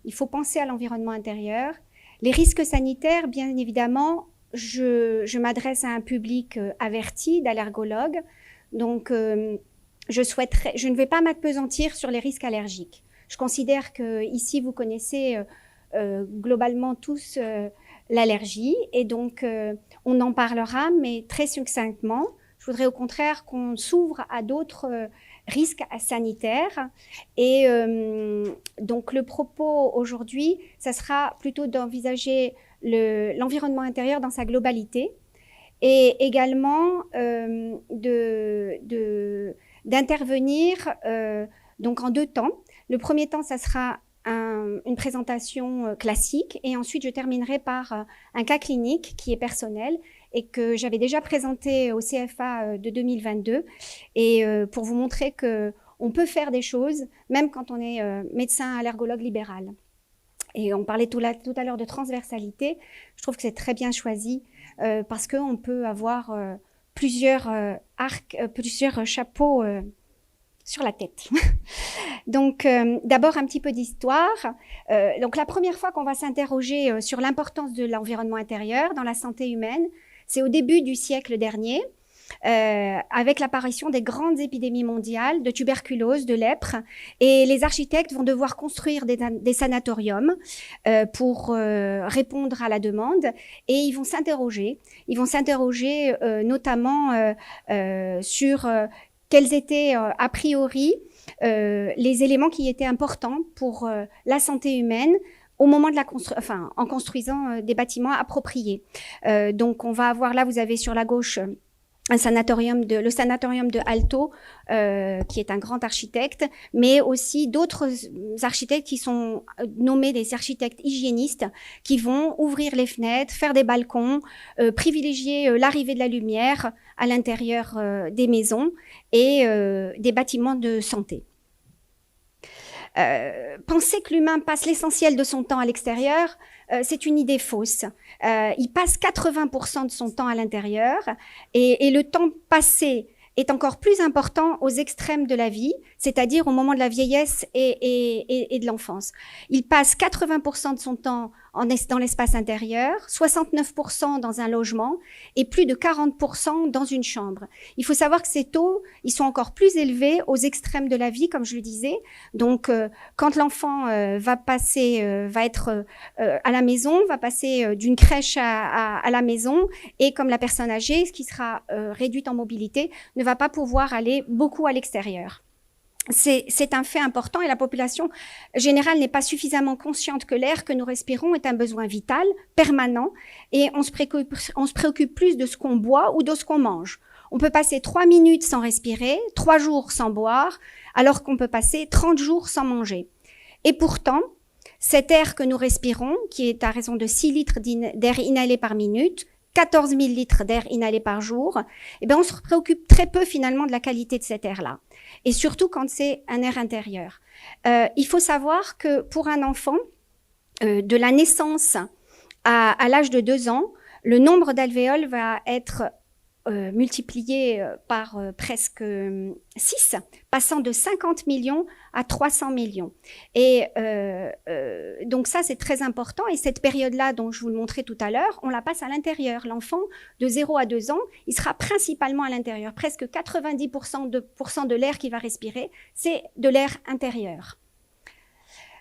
il faut penser à l'environnement intérieur. Les risques sanitaires, bien évidemment, je m'adresse à un public averti d'allergologues, donc je ne vais pas m'appesantir sur les risques allergiques. Je considère que ici vous connaissez globalement tous l'allergie et donc on en parlera, mais très succinctement. Je voudrais au contraire qu'on s'ouvre à d'autres risques sanitaires. Et donc le propos aujourd'hui, ça sera plutôt d'envisager l'environnement intérieur dans sa globalité et également d'intervenir donc en 2 temps. Le premier temps, ça sera une présentation classique et ensuite je terminerai par un cas clinique qui est personnel et que j'avais déjà présenté au CFA de 2022 et pour vous montrer qu'on peut faire des choses même quand on est médecin allergologue libéral. Et on parlait tout à l'heure de transversalité, je trouve que c'est très bien choisi parce qu'on peut avoir plusieurs plusieurs chapeaux sur la tête. Donc, d'abord, un petit peu d'histoire. Donc, la première fois qu'on va s'interroger sur l'importance de l'environnement intérieur dans la santé humaine, c'est au début du siècle dernier, avec l'apparition des grandes épidémies mondiales de tuberculose, de lèpre, et les architectes vont devoir construire des sanatoriums pour répondre à la demande, et ils vont s'interroger notamment sur quels étaient a priori les éléments qui étaient importants pour la santé humaine au moment de en construisant des bâtiments appropriés. Donc on va avoir là, vous avez sur la gauche le sanatorium de Alto, qui est un grand architecte, mais aussi d'autres architectes qui sont nommés des architectes hygiénistes, qui vont ouvrir les fenêtres, faire des balcons, privilégier l'arrivée de la lumière à l'intérieur des maisons et des bâtiments de santé. Penser que l'humain passe l'essentiel de son temps à l'extérieur, c'est une idée fausse. Il passe 80% de son temps à l'intérieur et le temps passé est encore plus important aux extrêmes de la vie, c'est-à-dire au moment de la vieillesse et de l'enfance. Il passe 80% de son temps dans l'espace intérieur, 69% dans un logement et plus de 40% dans une chambre. Il faut savoir que ces taux, ils sont encore plus élevés aux extrêmes de la vie, comme je le disais. Donc, quand l'enfant va être à la maison, va passer d'une crèche à la maison, et comme la personne âgée, qui sera réduite en mobilité, ne va pas pouvoir aller beaucoup à l'extérieur. C'est un fait important et la population générale n'est pas suffisamment consciente que l'air que nous respirons est un besoin vital, permanent, et on se préoccupe plus de ce qu'on boit ou de ce qu'on mange. On peut passer 3 minutes sans respirer, 3 jours sans boire, alors qu'on peut passer 30 jours sans manger. Et pourtant, cet air que nous respirons, qui est à raison de 6 litres d'air inhalé par minute, 14 000 litres d'air inhalé par jour, eh bien, on se préoccupe très peu finalement de la qualité de cet air-là. Et surtout quand c'est un air intérieur. Il faut savoir que pour un enfant, de la naissance à l'âge de 2 ans, le nombre d'alvéoles va être multiplié par presque 6, passant de 50 millions à 300 millions. Et donc ça, c'est très important. Et cette période-là, dont je vous le montrais tout à l'heure, on la passe à l'intérieur. L'enfant, de 0 à 2 ans, il sera principalement à l'intérieur. Presque 90% de l'air qu'il va respirer, c'est de l'air intérieur.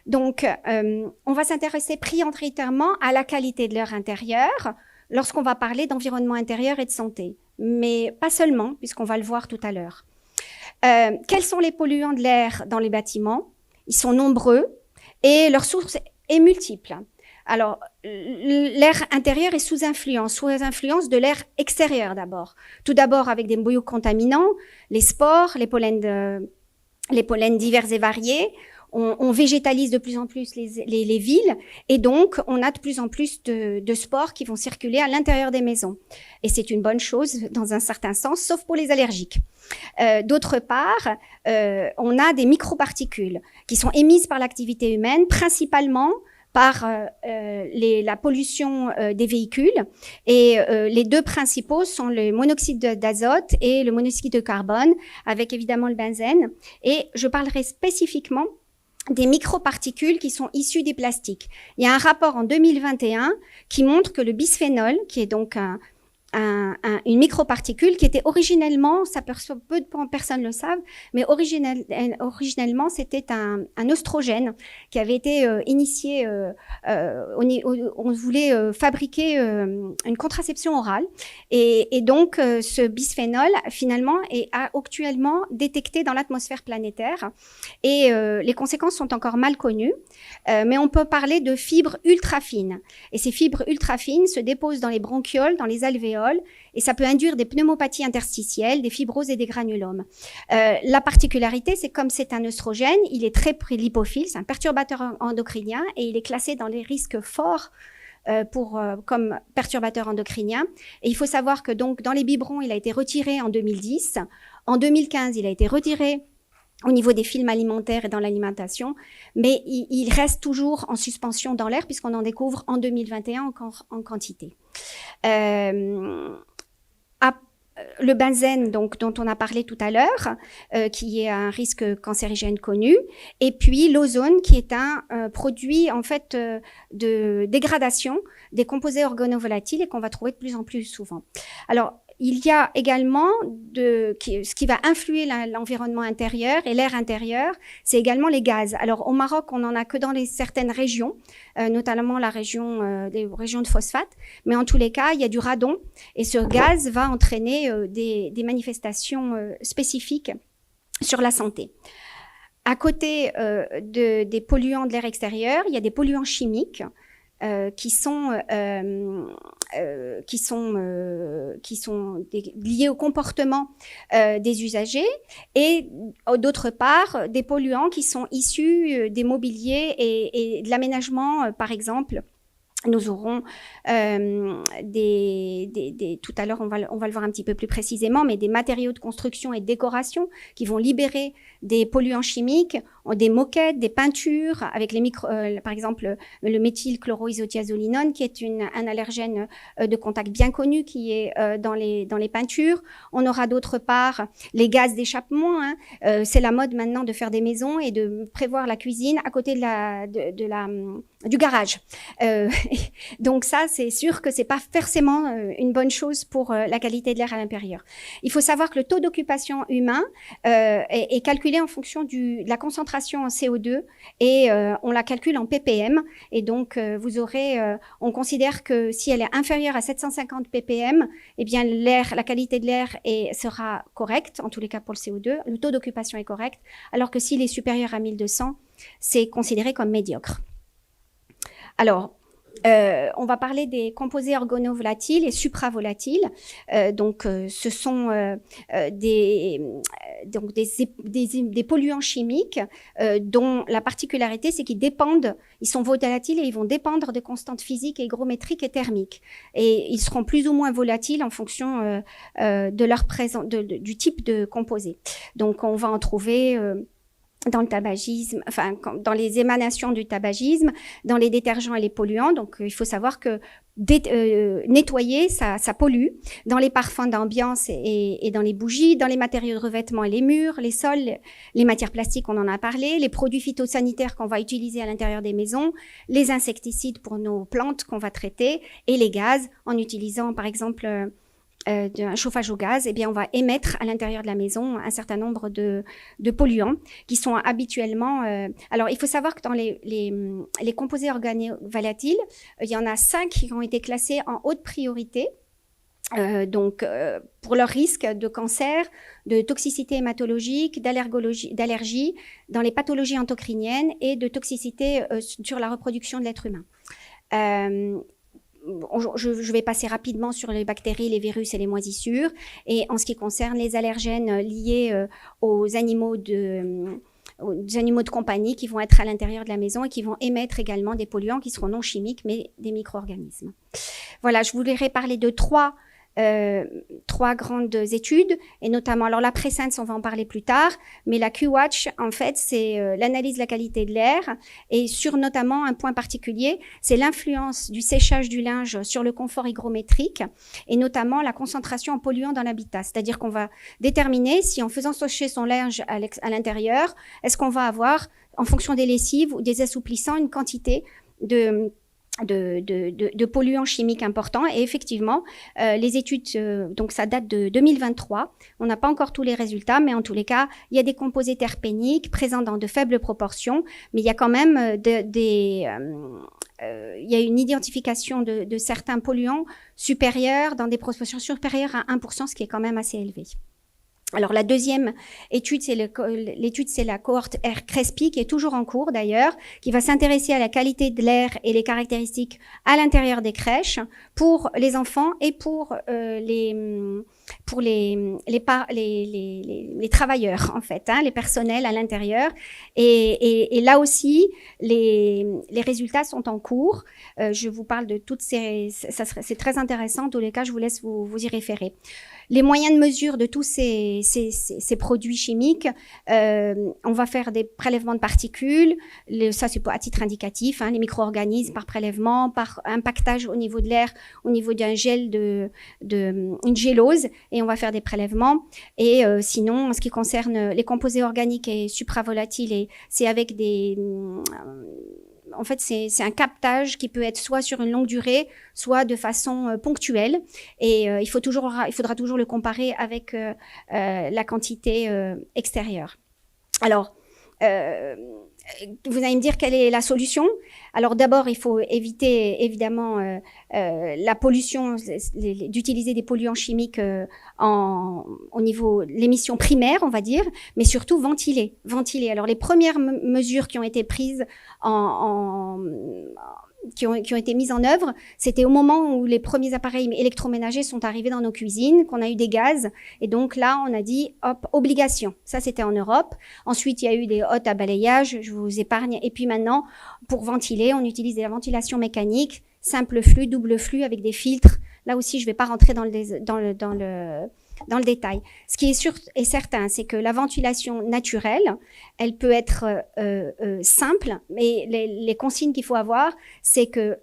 Donc, on va s'intéresser prioritairement à la qualité de l'air intérieur lorsqu'on va parler d'environnement intérieur et de santé. Mais pas seulement, puisqu'on va le voir tout à l'heure. Quels sont les polluants de l'air dans les bâtiments? Ils sont nombreux et leur source est multiple. Alors, l'air intérieur est sous influence de l'air extérieur d'abord. Tout d'abord avec des biocontaminants, les spores, les pollens divers et variés. On végétalise de plus en plus les villes et donc on a de plus en plus de spores qui vont circuler à l'intérieur des maisons. Et c'est une bonne chose dans un certain sens, sauf pour les allergiques. D'autre part, on a des microparticules qui sont émises par l'activité humaine, principalement par la pollution des véhicules. Et les 2 principaux sont le monoxyde d'azote et le monoxyde de carbone, avec évidemment le benzène. Et je parlerai spécifiquement des microparticules qui sont issues des plastiques. Il y a un rapport en 2021 qui montre que le bisphénol, qui est donc une microparticule qui était originellement, peu de personnes le savent, mais originellement c'était un oestrogène qui avait été initié, on voulait fabriquer une contraception orale et donc ce bisphénol finalement est actuellement détecté dans l'atmosphère planétaire et les conséquences sont encore mal connues, mais on peut parler de fibres ultra fines et ces fibres ultra fines se déposent dans les bronchioles, dans les alvéoles et ça peut induire des pneumopathies interstitielles, des fibroses et des granulomes. La particularité, c'est comme c'est un œstrogène, il est très lipophile, c'est un perturbateur endocrinien et il est classé dans les risques forts comme perturbateur endocrinien. Et il faut savoir que donc dans les biberons, il a été retiré en 2010. En 2015, il a été retiré au niveau des films alimentaires et dans l'alimentation, mais il reste toujours en suspension dans l'air puisqu'on en découvre en 2021 encore en quantité. Le benzène, donc, dont on a parlé tout à l'heure, qui est un risque cancérigène connu, et puis l'ozone, qui est un produit en fait de dégradation des composés organovolatiles et qu'on va trouver de plus en plus souvent. Alors, il y a également ce qui va influer l'environnement intérieur et l'air intérieur, c'est également les gaz. Alors au Maroc, on n'en a que dans certaines régions, notamment les régions de phosphate, mais en tous les cas, il y a du radon et ce gaz va entraîner des manifestations spécifiques sur la santé. À côté des polluants de l'air extérieur, il y a des polluants chimiques qui sont liés au comportement des usagers et d'autre part des polluants qui sont issus des mobiliers et de l'aménagement, par exemple. Nous aurons tout à l'heure, on va le voir un petit peu plus précisément, mais des matériaux de construction et de décoration qui vont libérer des polluants chimiques, des moquettes, des peintures, avec par exemple le méthylchloroisothiazolinone, qui est un allergène de contact bien connu, qui est dans les peintures. On aura d'autre part les gaz d'échappement. C'est la mode maintenant de faire des maisons et de prévoir la cuisine à côté du garage. Donc ça, c'est sûr que c'est pas forcément une bonne chose pour la qualité de l'air à l'intérieur. Il faut savoir que le taux d'occupation humain est calculé en fonction de la concentration en CO2 et on la calcule en ppm. Et donc, on considère que si elle est inférieure à 750 ppm, eh bien la qualité de l'air sera correcte, en tous les cas pour le CO2. Le taux d'occupation est correct, alors que s'il est supérieur à 1200, c'est considéré comme médiocre. Alors, on va parler des composés organovolatiles et supravolatiles. Ce sont des polluants chimiques dont la particularité, c'est qu'ils sont volatiles et ils vont dépendre de constantes physiques, hygrométriques et thermiques. Et ils seront plus ou moins volatiles en fonction du type de composé. Donc, on va en trouver dans le tabagisme, enfin dans les émanations du tabagisme, dans les détergents et les polluants. Donc il faut savoir que nettoyer, ça pollue. Dans les parfums d'ambiance et dans les bougies, dans les matériaux de revêtement et les murs, les sols, les matières plastiques, on en a parlé, les produits phytosanitaires qu'on va utiliser à l'intérieur des maisons, les insecticides pour nos plantes qu'on va traiter et les gaz en utilisant par exemple d'un chauffage au gaz, eh bien on va émettre à l'intérieur de la maison un certain nombre de polluants qui sont habituellement... Alors, il faut savoir que dans les composés organovolatiles, il y en a 5 qui ont été classés en haute priorité. Pour leur risque de cancer, de toxicité hématologique, d'allergie, dans les pathologies endocriniennes et de toxicité sur la reproduction de l'être humain. Je vais passer rapidement sur les bactéries, les virus et les moisissures. Et en ce qui concerne les allergènes liés aux animaux de compagnie qui vont être à l'intérieur de la maison et qui vont émettre également des polluants qui seront non chimiques, mais des micro-organismes. Voilà, je voudrais parler de trois grandes études, et notamment, alors la Presence, on va en parler plus tard, mais la Q-Watch, en fait, c'est l'analyse de la qualité de l'air, et sur notamment un point particulier, c'est l'influence du séchage du linge sur le confort hygrométrique, et notamment la concentration en polluants dans l'habitat. C'est-à-dire qu'on va déterminer si en faisant sécher son linge à l'intérieur, est-ce qu'on va avoir en fonction des lessives ou des assouplissants, une quantité de polluants chimiques importants. Et effectivement, les études, donc ça date de 2023, on n'a pas encore tous les résultats, mais en tous les cas, il y a des composés terpéniques présents dans de faibles proportions, mais il y a quand même il y a une identification de certains polluants supérieurs, dans des proportions supérieures à 1%, ce qui est quand même assez élevé. Alors la deuxième étude, c'est la cohorte Air Crespi, qui est toujours en cours d'ailleurs, qui va s'intéresser à la qualité de l'air et les caractéristiques à l'intérieur des crèches pour les enfants et pour les travailleurs en fait, les personnels à l'intérieur. Et là aussi, les résultats sont en cours. Je vous parle de toutes c'est très intéressant. En tous les cas, je vous laisse vous y référer. Les moyens de mesure de tous ces produits chimiques, on va faire des prélèvements de particules, ça c'est à titre indicatif, les micro-organismes par prélèvement, par impactage au niveau de l'air, au niveau d'un gel une gélose, et on va faire des prélèvements. Et sinon, en ce qui concerne les composés organiques et supravolatiles, c'est avec en fait, c'est un captage qui peut être soit sur une longue durée, soit de façon ponctuelle. Et il faudra toujours le comparer avec la quantité extérieure. Alors, vous allez me dire quelle est la solution. Alors d'abord, il faut éviter évidemment la pollution, d'utiliser des polluants chimiques au niveau de l'émission primaire, on va dire, mais surtout ventiler. Alors les premières mesures qui ont été prises qui ont été mises en œuvre, c'était au moment où les premiers appareils électroménagers sont arrivés dans nos cuisines, qu'on a eu des gaz, et donc là, on a dit, hop, obligation. Ça, c'était en Europe. Ensuite, il y a eu des hottes à balayage, je vous épargne. Et puis maintenant, pour ventiler, on utilise de la ventilation mécanique, simple flux, double flux, avec des filtres. Là aussi, je ne vais pas rentrer dans le détail. Ce qui est sûr et certain, c'est que la ventilation naturelle, elle peut être simple, mais les consignes qu'il faut avoir, c'est que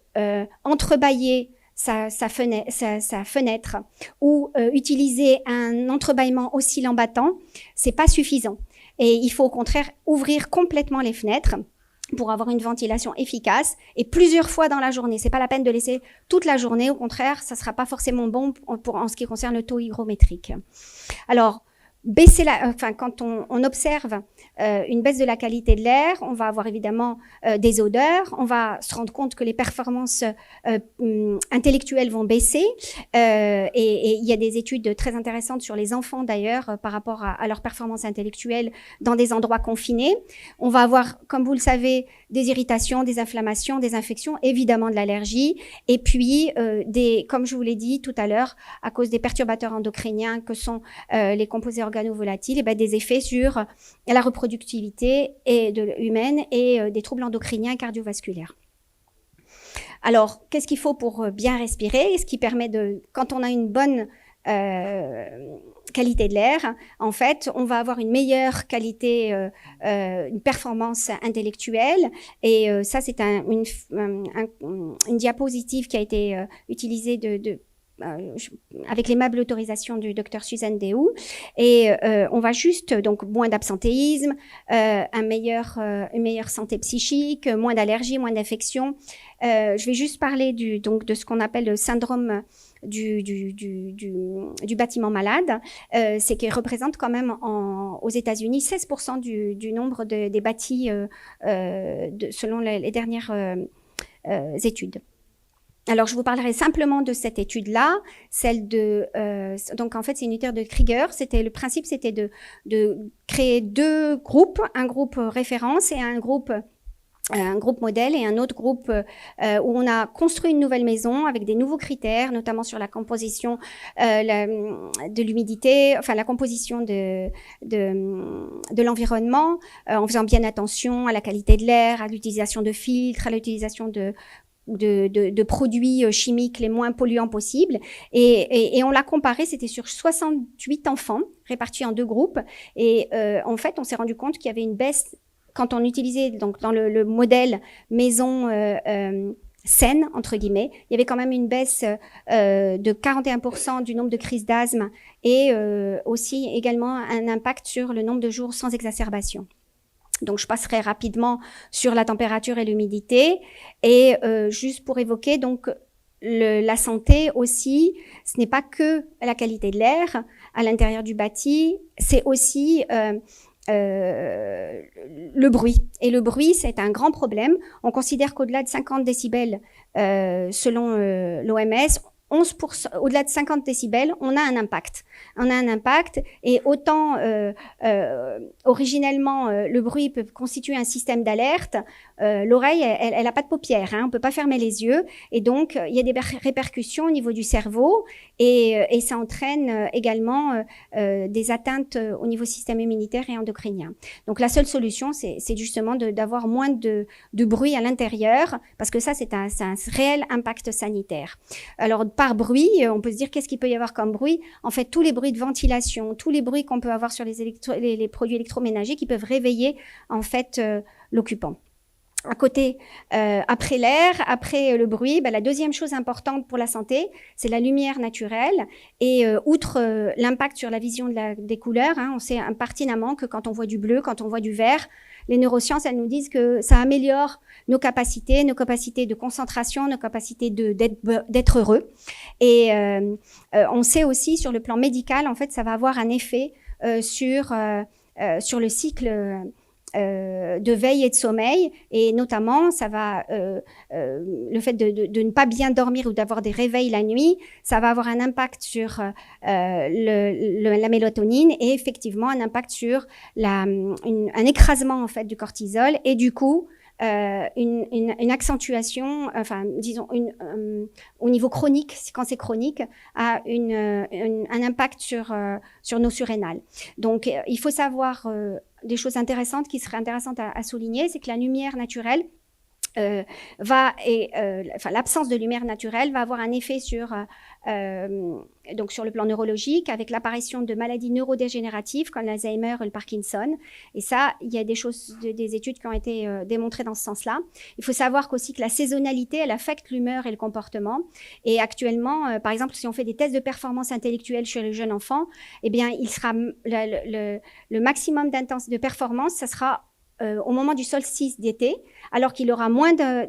entrebâiller sa fenêtre ou utiliser un entrebâillement oscillant battant, c'est pas suffisant. Et il faut au contraire ouvrir complètement les fenêtres pour avoir une ventilation efficace et plusieurs fois dans la journée. C'est pas la peine de laisser toute la journée. Au contraire, ça sera pas forcément bon en ce qui concerne le taux hygrométrique. Alors, quand on observe une baisse de la qualité de l'air, on va avoir évidemment des odeurs, on va se rendre compte que les performances intellectuelles vont baisser, et il y a des études très intéressantes sur les enfants d'ailleurs par rapport à leurs performances intellectuelles dans des endroits confinés. On va avoir, comme vous le savez, des irritations, des inflammations, des infections, évidemment de l'allergie, et puis comme je vous l'ai dit tout à l'heure, à cause des perturbateurs endocriniens que sont les composés organovolatiles, des effets sur la reproductivité humaine et des troubles endocriniens et cardiovasculaires. Alors, qu'est-ce qu'il faut pour bien respirer? Ce qui permet quand on a une bonne qualité de l'air, en fait, on va avoir une meilleure qualité, une performance intellectuelle. Et ça, c'est une diapositive qui a été utilisée avec l'aimable autorisation du docteur Suzanne Déhoux, et on va juste, donc, moins d'absentéisme, une meilleure santé psychique, moins d'allergies, moins d'infections. Je vais juste parler de ce qu'on appelle le syndrome du bâtiment malade. C'est qu'il représente quand même aux États-Unis 16% du nombre des bâtis selon les dernières études. Alors, je vous parlerai simplement de cette étude-là, donc en fait, c'est une étude de Krieger. Le principe, c'était de créer deux groupes, un groupe référence et un groupe modèle, et un autre groupe où on a construit une nouvelle maison avec des nouveaux critères, notamment sur la composition de l'humidité, enfin la composition de l'environnement, en faisant bien attention à la qualité de l'air, à l'utilisation de filtres, à l'utilisation de produits chimiques les moins polluants possibles, et on l'a comparé, c'était sur 68 enfants répartis en deux groupes, et en fait on s'est rendu compte qu'il y avait une baisse quand on utilisait donc dans le modèle maison saine entre guillemets, il y avait quand même une baisse de 41% du nombre de crises d'asthme, et aussi également un impact sur le nombre de jours sans exacerbation. Donc, je passerai rapidement sur la température et l'humidité. Et juste pour évoquer, donc, la santé aussi, ce n'est pas que la qualité de l'air à l'intérieur du bâti, c'est aussi le bruit. Et le bruit, c'est un grand problème. On considère qu'au-delà de 50 décibels, selon l'OMS, 11%, au-delà de 50 décibels, on a un impact. On a un impact et autant originellement le bruit peut constituer un système d'alerte, l'oreille elle a pas de paupières, hein, on peut pas fermer les yeux et donc il y a des répercussions au niveau du cerveau et ça entraîne également des atteintes au niveau système immunitaire et endocrinien. Donc la seule solution c'est justement d'avoir moins de bruit à l'intérieur parce que ça c'est un réel impact sanitaire. Alors par bruit, on peut se dire qu'est-ce qu'il peut y avoir comme bruit? En fait, tous les bruits de ventilation, tous les bruits qu'on peut avoir sur les produits électroménagers qui peuvent réveiller en fait l'occupant. À côté, après l'air, après le bruit, la deuxième chose importante pour la santé, c'est la lumière naturelle. Et outre l'impact sur la vision des couleurs, hein, on sait pertinemment que quand on voit du bleu, quand on voit du vert, les neurosciences, elles nous disent que ça améliore nos capacités de concentration, nos capacités d'être heureux. Et on sait aussi sur le plan médical, en fait, ça va avoir un effet sur le cycle de veille et de sommeil, et notamment ça va le fait de ne pas bien dormir ou d'avoir des réveils la nuit, ça va avoir un impact sur la mélatonine et effectivement un impact sur un écrasement en fait du cortisol et du coup une accentuation, enfin disons au niveau chronique, quand c'est chronique, a un impact sur nos surrénales. Donc il faut savoir des choses intéressantes qui seraient intéressantes à souligner, c'est que la lumière naturelle l'absence de lumière naturelle va avoir un effet sur le plan neurologique avec l'apparition de maladies neurodégénératives comme l'Alzheimer et le Parkinson. Et ça, il y a des études qui ont été démontrées dans ce sens-là. Il faut savoir qu'aussi que la saisonnalité, elle affecte l'humeur et le comportement. Et actuellement, par exemple, si on fait des tests de performance intellectuelle chez les jeunes enfants, eh bien, il sera le maximum de performance, ça sera au moment du solstice d'été, alors qu'il aura moins de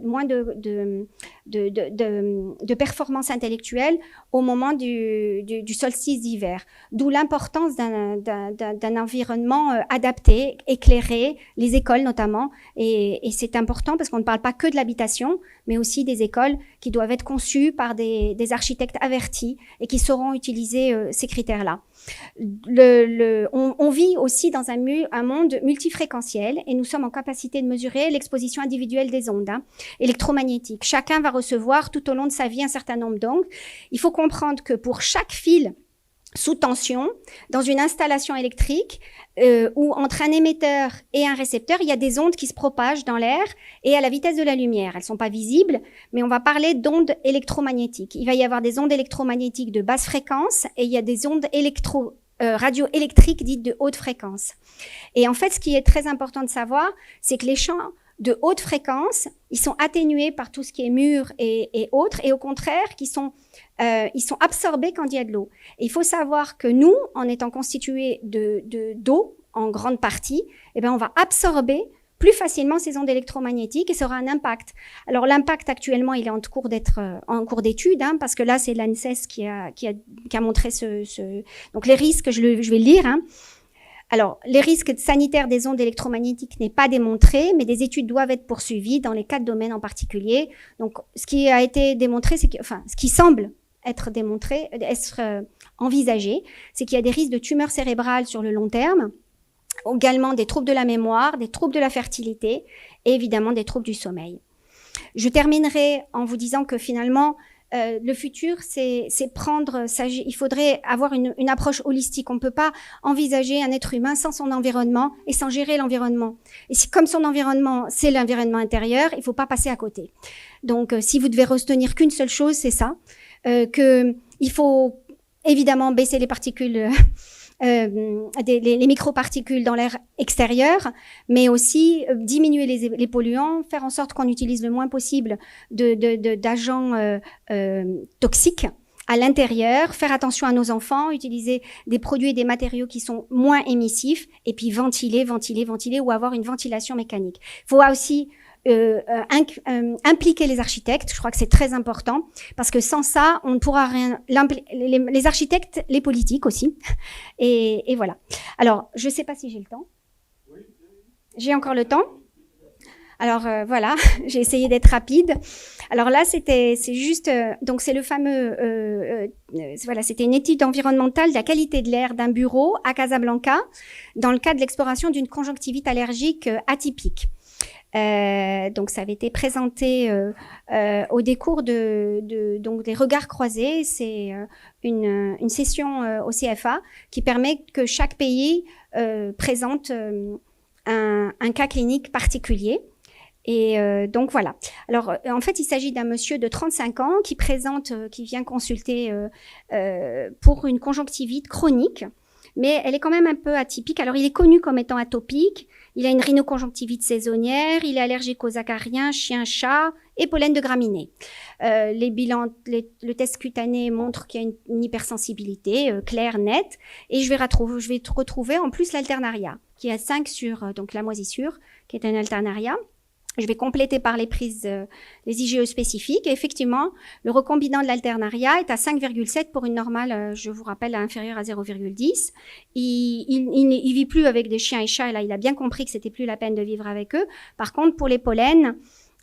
performance intellectuelle au moment du solstice d'hiver. D'où l'importance d'un environnement adapté, éclairé, les écoles notamment. Et c'est important parce qu'on ne parle pas que de l'habitation, mais aussi des écoles qui doivent être conçues par des architectes avertis et qui sauront utiliser ces critères-là. On vit aussi dans un monde multifréquentiel et nous sommes en capacité de mesurer l'exposition individuelle des ondes électromagnétiques. Chacun va recevoir tout au long de sa vie un certain nombre d'ondes. Il faut comprendre que pour chaque fil sous tension, dans une installation électrique où entre un émetteur et un récepteur, il y a des ondes qui se propagent dans l'air et à la vitesse de la lumière. Elles ne sont pas visibles, mais on va parler d'ondes électromagnétiques. Il va y avoir des ondes électromagnétiques de basse fréquence et il y a des ondes radioélectriques dites de haute fréquence. Et en fait, ce qui est très important de savoir, c'est que les champs de haute fréquence, ils sont atténués par tout ce qui est murs et autres, et au contraire, ils sont absorbés quand il y a de l'eau. Et il faut savoir que nous, en étant constitués d'eau en grande partie, eh bien, on va absorber plus facilement ces ondes électromagnétiques et ça aura un impact. Alors l'impact actuellement, il est en cours d'étude, parce que là c'est l'ANSES qui a montré donc les risques, je vais le lire. Alors, les risques sanitaires des ondes électromagnétiques n'est pas démontré, mais des études doivent être poursuivies dans les 4 domaines en particulier. Donc, ce qui a été démontré, ce qui semble être démontré, envisagé, c'est qu'il y a des risques de tumeurs cérébrales sur le long terme, également des troubles de la mémoire, des troubles de la fertilité et évidemment des troubles du sommeil. Je terminerai en vous disant que finalement, le futur, c'est il faudrait avoir une approche holistique. On ne peut pas envisager un être humain sans son environnement et sans gérer l'environnement. Et comme son environnement, c'est l'environnement intérieur, il ne faut pas passer à côté. Donc, si vous devez retenir qu'une seule chose, c'est ça, il faut évidemment baisser les particules les microparticules dans l'air extérieur, mais aussi diminuer les polluants, faire en sorte qu'on utilise le moins possible d'agents toxiques, à l'intérieur, faire attention à nos enfants, utiliser des produits et des matériaux qui sont moins émissifs, et puis ventiler ou avoir une ventilation mécanique. Il faut aussi impliquer les architectes, je crois que c'est très important, parce que sans ça, on ne pourra rien... Les architectes, les politiques aussi, et voilà. Alors, je ne sais pas si j'ai le temps. J'ai encore le temps. Alors voilà, j'ai essayé d'être rapide. Alors là, c'est juste, donc c'est le fameux, voilà, c'était une étude environnementale de la qualité de l'air d'un bureau à Casablanca, dans le cadre de l'exploration d'une conjonctivite allergique atypique. Donc ça avait été présenté au décours donc des regards croisés. C'est une session au CFA qui permet que chaque pays présente un cas clinique particulier. Et donc voilà. Alors en fait, il s'agit d'un monsieur de 35 ans qui vient consulter pour une conjonctivite chronique, mais elle est quand même un peu atypique. Alors il est connu comme étant atopique, il a une rhinoconjonctivite saisonnière, il est allergique aux acariens, chiens, chats et pollen de graminées. Le test cutané montre qu'il y a une hypersensibilité claire, nette, et je vais retrouver en plus l'alternaria, qui est 5 sur donc la moisissure, qui est un alternaria. Je vais compléter par les prises, les IgE spécifiques. Et effectivement, le recombinant de l'alternaria est à 5,7 pour une normale, je vous rappelle, inférieure à 0,10. Il vit plus avec des chiens et chats. Et là, il a bien compris que c'était plus la peine de vivre avec eux. Par contre, pour les pollens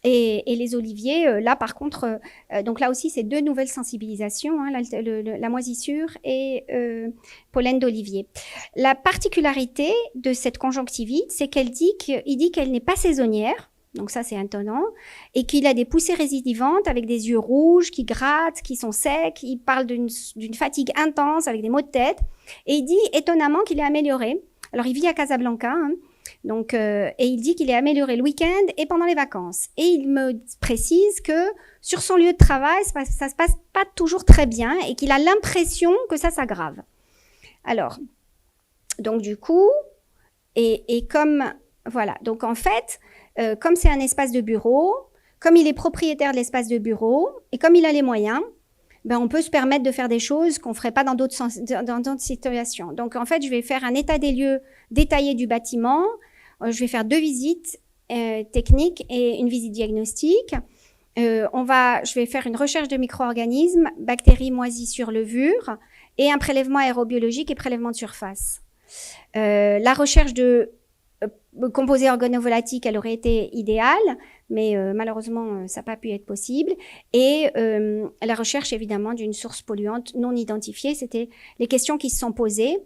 et les oliviers, là, par contre, donc là aussi, c'est 2 nouvelles sensibilisations, hein, la moisissure et pollen d'olivier. La particularité de cette conjonctivite, c'est qu'il dit qu'elle n'est pas saisonnière. Donc ça, c'est étonnant. Et qu'il a des poussées récidivantes avec des yeux rouges qui grattent, qui sont secs. Il parle d'une fatigue intense avec des maux de tête. Et il dit étonnamment qu'il est amélioré. Alors, il vit à Casablanca. Hein, donc, et il dit qu'il est amélioré le week-end et pendant les vacances. Et il me précise que sur son lieu de travail, ça se passe pas toujours très bien et qu'il a l'impression que ça s'aggrave. Alors, donc du coup, et comme... Voilà, donc en fait... comme c'est un espace de bureau, comme il est propriétaire de l'espace de bureau et comme il a les moyens, ben on peut se permettre de faire des choses qu'on ne ferait pas dans d'autres situations. Donc, en fait, je vais faire un état des lieux détaillé du bâtiment. Je vais faire 2 visites techniques et une visite diagnostique. Je vais faire une recherche de micro-organismes, bactéries, moisissures, levures et un prélèvement aérobiologique et prélèvement de surface. La recherche de composés organovolatiques, elle aurait été idéale, mais malheureusement, ça n'a pas pu être possible. Et la recherche, évidemment, d'une source polluante non identifiée, c'était les questions qui se sont posées.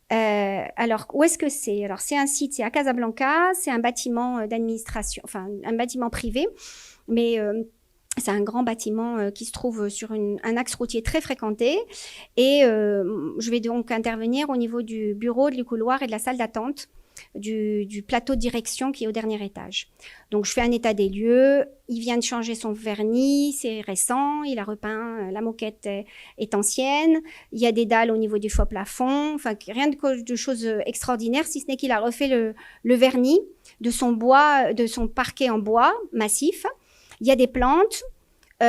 Alors, où est-ce que c'est? Alors, c'est un site, c'est à Casablanca, c'est un bâtiment d'administration, enfin, un bâtiment privé, mais c'est un grand bâtiment qui se trouve sur un axe routier très fréquenté. Et je vais donc intervenir au niveau du bureau, du couloir et de la salle d'attente, du plateau de direction qui est au dernier étage. Donc, je fais un état des lieux. Il vient de changer son vernis, c'est récent. Il a repeint, la moquette est ancienne. Il y a des dalles au niveau du faux plafond. Enfin, rien de choses extraordinaires, si ce n'est qu'il a refait le vernis de son bois, de son parquet en bois massif. Il y a des plantes. Il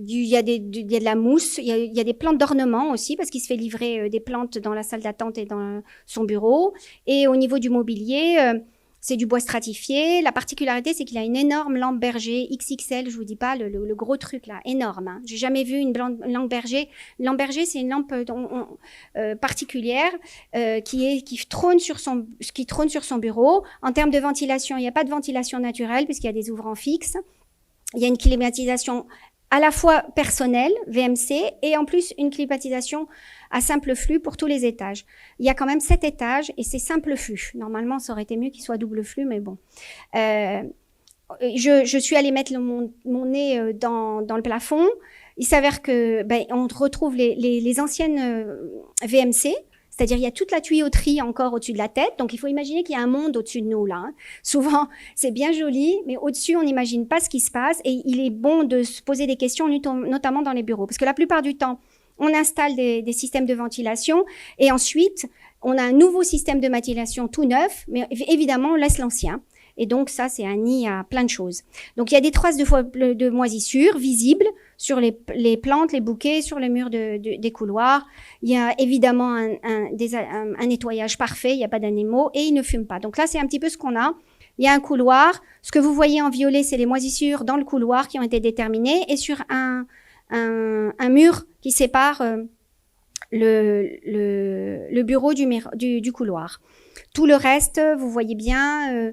y a de la mousse, il y a des plantes d'ornement aussi parce qu'il se fait livrer des plantes dans la salle d'attente et dans son bureau. Et au niveau du mobilier, c'est du bois stratifié. La particularité, c'est qu'il a une énorme lampe berger XXL, je vous dis pas, le gros truc là, énorme. Hein. J'ai jamais vu une lampe berger. Lampe berger, c'est une lampe particulière qui trône sur son bureau. En termes de ventilation, il n'y a pas de ventilation naturelle puisqu'il y a des ouvrants fixes. Il y a une climatisation à la fois personnelle, VMC, et en plus une climatisation à simple flux pour tous les étages. Il y a quand même 7 étages et c'est simple flux. Normalement, ça aurait été mieux qu'il soit double flux, mais bon. Je suis allée mettre mon nez dans le plafond. Il s'avère que on retrouve les anciennes VMC. C'est-à-dire, il y a toute la tuyauterie encore au-dessus de la tête. Donc, il faut imaginer qu'il y a un monde au-dessus de nous, là. Hein. Souvent, c'est bien joli, mais au-dessus, on n'imagine pas ce qui se passe. Et il est bon de se poser des questions, notamment dans les bureaux. Parce que la plupart du temps, on installe des systèmes de ventilation. Et ensuite, on a un nouveau système de ventilation tout neuf. Mais évidemment, on laisse l'ancien. Et donc, ça, c'est un nid à plein de choses. Donc, il y a des traces de moisissure visibles sur les plantes, les bouquets, sur les murs des couloirs. Il y a évidemment un nettoyage parfait, il n'y a pas d'animaux, et ils ne fument pas. Donc là, c'est un petit peu ce qu'on a. Il y a un couloir. Ce que vous voyez en violet, c'est les moisissures dans le couloir qui ont été déterminées, et sur un mur qui sépare le bureau du couloir. Tout le reste, vous voyez bien,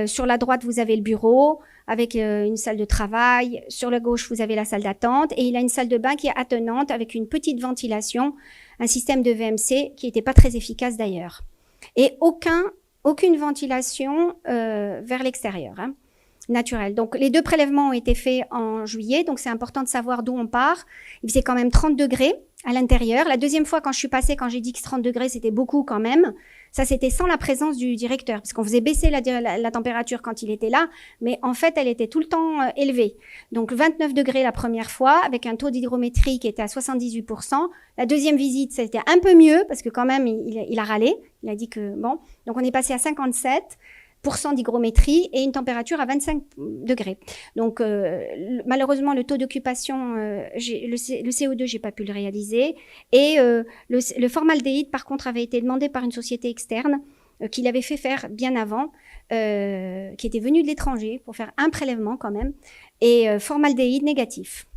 sur la droite, vous avez le bureau avec une salle de travail. Sur la gauche, vous avez la salle d'attente. Et il a une salle de bain qui est attenante avec une petite ventilation, un système de VMC qui n'était pas très efficace d'ailleurs. Et aucune ventilation vers l'extérieur, hein, naturelle. Donc, les 2 prélèvements ont été faits en juillet. Donc, c'est important de savoir d'où on part. Il faisait quand même 30 degrés à l'intérieur. La deuxième fois, quand je suis passée, quand j'ai dit que 30 degrés, c'était beaucoup quand même. Ça, c'était sans la présence du directeur, parce qu'on faisait baisser la température quand il était là, mais en fait, elle était tout le temps élevée. Donc, 29 degrés la première fois, avec un taux d'hygrométrie qui était à 78%. La deuxième visite, c'était un peu mieux, parce que quand même, il a râlé. Il a dit que, bon. Donc, on est passé à 57% d'hygrométrie et une température à 25 degrés. Donc, malheureusement, le taux d'occupation, le CO2, j'ai pas pu le réaliser. Et le formaldéhyde, par contre, avait été demandé par une société externe qui l'avait fait faire bien avant, qui était venue de l'étranger pour faire un prélèvement quand même, et formaldéhyde négatif.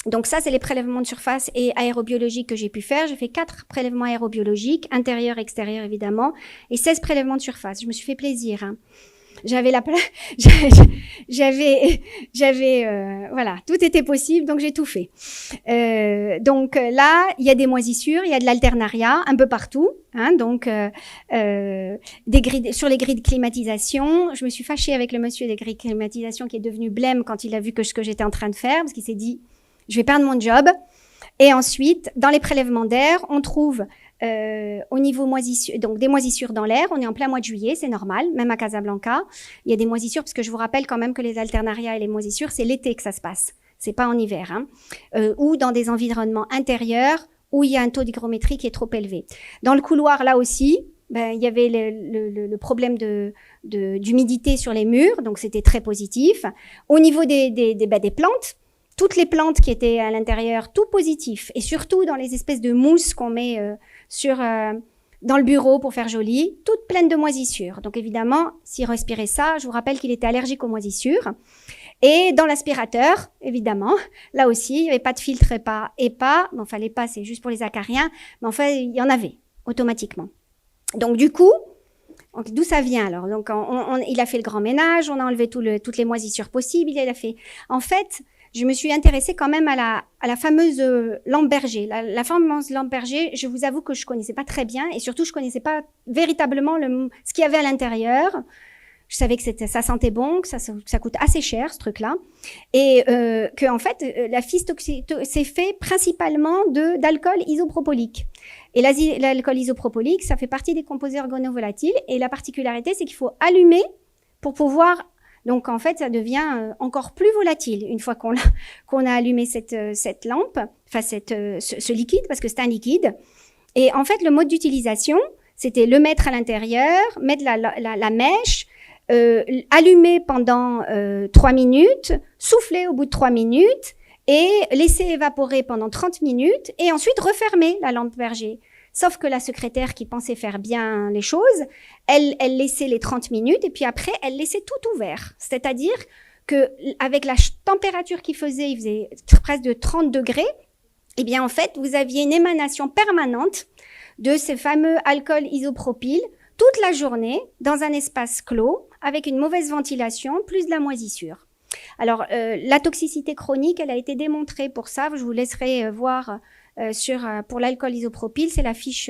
Donc ça, c'est les prélèvements de surface et aérobiologiques que j'ai pu faire. J'ai fait 4 prélèvements aérobiologiques, intérieur, extérieur évidemment, et 16 prélèvements de surface. Je me suis fait plaisir, hein. Voilà, tout était possible, donc j'ai tout fait. Donc là, il y a des moisissures, il y a de l'alternariat un peu partout, hein, donc des grilles, sur les grilles de climatisation. Je me suis fâchée avec le monsieur des grilles de climatisation qui est devenu blême quand il a vu ce que j'étais en train de faire, parce qu'il s'est dit je vais perdre mon job. Et ensuite, dans les prélèvements d'air, on trouve au niveau moisissure, donc des moisissures dans l'air. On est en plein mois de juillet, c'est normal, même à Casablanca. Il y a des moisissures, parce que je vous rappelle quand même que les alternariats et les moisissures, c'est l'été que ça se passe. C'est pas en hiver, hein. Ou dans des environnements intérieurs où il y a un taux d'hygrométrie qui est trop élevé. Dans le couloir, là aussi, il y avait le problème d'humidité sur les murs, donc c'était très positif. Au niveau des plantes, toutes les plantes qui étaient à l'intérieur, tout positif. Et surtout dans les espèces de mousse qu'on met dans le bureau pour faire joli, toutes pleines de moisissures. Donc évidemment, s'il respirait ça, je vous rappelle qu'il était allergique aux moisissures. Et dans l'aspirateur, évidemment, là aussi, il n'y avait pas de filtre EPA. Bon, enfin, l'EPA, c'est juste pour les acariens. Mais enfin, il y en avait, automatiquement. Donc du coup, d'où ça vient alors? Donc il a fait le grand ménage, on a enlevé toutes les moisissures possibles. Il a fait... En fait... Je me suis intéressée quand même à la fameuse lampe berger. La fameuse lampe berger, je vous avoue que je connaissais pas très bien et surtout je connaissais pas véritablement ce qu'il y avait à l'intérieur. Je savais que ça sentait bon, que ça coûte assez cher ce truc-là, et que en fait la FIS c'est fait principalement d'alcool isopropylique. Et l'alcool isopropylique, ça fait partie des composés organovolatiles et la particularité c'est qu'il faut allumer pour pouvoir. Donc, en fait, ça devient encore plus volatile une fois qu'on a allumé cette lampe, enfin ce liquide, parce que c'est un liquide. Et en fait, le mode d'utilisation, c'était le mettre à l'intérieur, mettre la mèche, allumer pendant 3 minutes, souffler au bout de 3 minutes et laisser évaporer pendant 30 minutes et ensuite refermer la lampe berger. Sauf que la secrétaire qui pensait faire bien les choses, elle laissait les 30 minutes et puis après, elle laissait tout ouvert. C'est-à-dire que avec la température qu'il faisait, il faisait presque de 30 degrés, eh bien en fait, vous aviez une émanation permanente de ces fameux alcools isopropyl toute la journée dans un espace clos avec une mauvaise ventilation plus de la moisissure. Alors, la toxicité chronique, elle a été démontrée pour ça. Je vous laisserai voir pour l'alcool isopropyl, c'est la fiche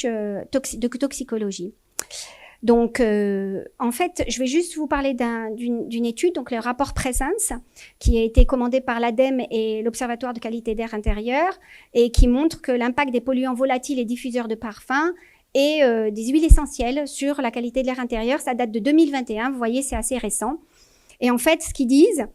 de toxicologie. Donc, en fait, je vais juste vous parler d'une étude, donc le rapport Presence, qui a été commandé par l'ADEME et l'Observatoire de qualité d'air intérieur, et qui montre que l'impact des polluants volatiles et diffuseurs de parfums et des huiles essentielles sur la qualité de l'air intérieur, ça date de 2021, vous voyez, c'est assez récent. Et en fait, ce qu'ils disent,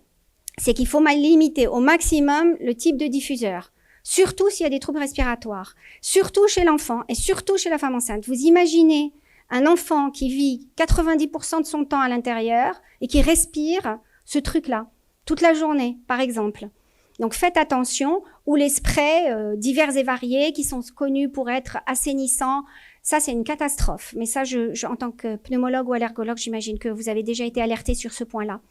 c'est qu'il faut limiter au maximum le type de diffuseur, surtout s'il y a des troubles respiratoires, surtout chez l'enfant et surtout chez la femme enceinte. Vous imaginez un enfant qui vit 90% de son temps à l'intérieur et qui respire ce truc-là toute la journée, par exemple. Donc faites attention, ou les sprays divers et variés qui sont connus pour être assainissants, ça c'est une catastrophe. Mais ça, en tant que pneumologue ou allergologue, j'imagine que vous avez déjà été alerté sur ce point-là.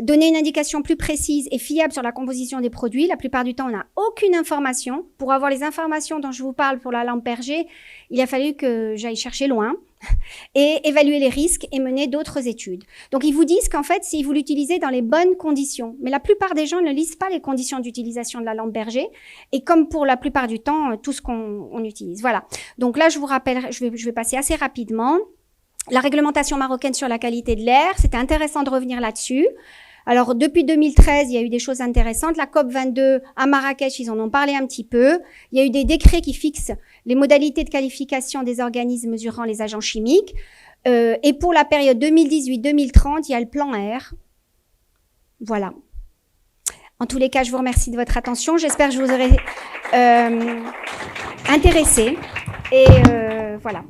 Donner une indication plus précise et fiable sur la composition des produits. La plupart du temps, on n'a aucune information. Pour avoir les informations dont je vous parle pour la lampe Berger, il a fallu que j'aille chercher loin et évaluer les risques et mener d'autres études. Donc, ils vous disent qu'en fait, si vous l'utilisez dans les bonnes conditions, mais la plupart des gens ne lisent pas les conditions d'utilisation de la lampe Berger, et comme pour la plupart du temps, tout ce qu'on utilise. Voilà. Donc là, je vous rappelle, je vais passer assez rapidement. La réglementation marocaine sur la qualité de l'air, c'était intéressant de revenir là-dessus. Alors, depuis 2013, il y a eu des choses intéressantes. La COP22 à Marrakech, ils en ont parlé un petit peu. Il y a eu des décrets qui fixent les modalités de qualification des organismes mesurant les agents chimiques. Et pour la période 2018-2030, il y a le plan Air. Voilà. En tous les cas, je vous remercie de votre attention. J'espère que je vous aurai intéressé. Et voilà.